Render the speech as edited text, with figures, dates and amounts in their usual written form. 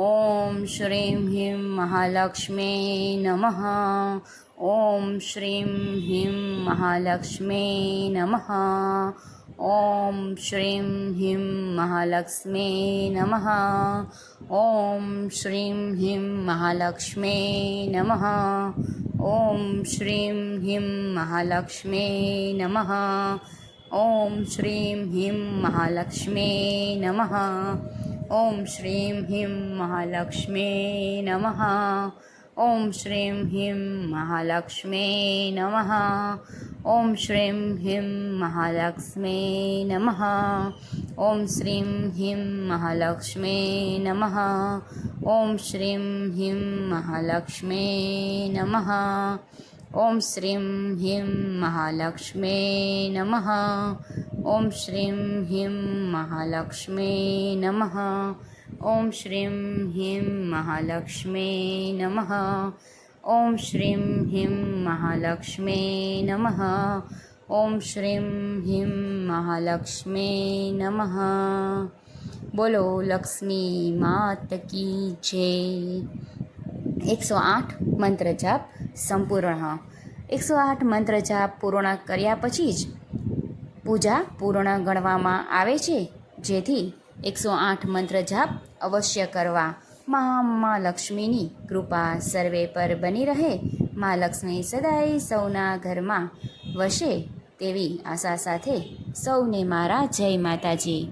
ઓમ શ્રીમ હ્રીમ મહાલક્ષ્મે નમઃ. ઓમ શ્રીમ હ્રીમ મહાલક્ષ્મે નમઃ. ઓમ શ્રીમ હ્રીમ મહાલક્ષ્મે નમઃ. ઓમ શ્રીમ હ્રીમ મહાલક્ષ્મે નમઃ. ઓમ શ્રીમ હ્રીમ મહાલક્ષ્મે નમઃ. ઓમ શ્રીમ હ્રીમ મહાલક્ષ્મે નમઃ. ઓમ શ્રીમ હ્રીમ મહાલક્ષ્મે નમઃ. ઓમ શ્રીમ હ્રીમ મહાલક્ષ્મે નમઃ. ઓમ શ્રીમ હ્રીમ મહાલક્ષ્મે નમઃ. ઓમ શ્રીમ હ્રીમ મહાલક્ષ્મે નમઃ. ઓમ શ્રીમ હ્રીમ મહાલક્ષ્મે નમઃ. ઓમ શ્રીમ હ્રીમ મહાલક્ષ્મે નમઃ. ઓમ શ્રીમ હ્રીમ મહાલક્ષ્મે નમઃ. ઓમ શ્રીમ હ્રીમ મહાલક્ષ્મે નમઃ. ઓમ શ્રીમ હ્રીમ મહાલક્ષ્મે નમઃ. ઓમ શ્રીમ હ્રીમ મહાલક્ષ્મે નમઃ. બોલો લક્ષ્મી માત કી જય. 108 મંત્ર જાપ સંપૂર્ણ. 108 મંત્ર જાપ પૂર્ણ કર્યા પછી જ પૂજા પૂર્ણ ગણવામાં આવે છે, જેથી 108 મંત્ર જાપ અવશ્ય કરવા. મા લક્ષ્મીની કૃપા સર્વે પર બની રહે. મા લક્ષ્મી સદાય સૌના ઘરમાં વસે તેવી આશા સાથે સૌને મારા જય માતાજી.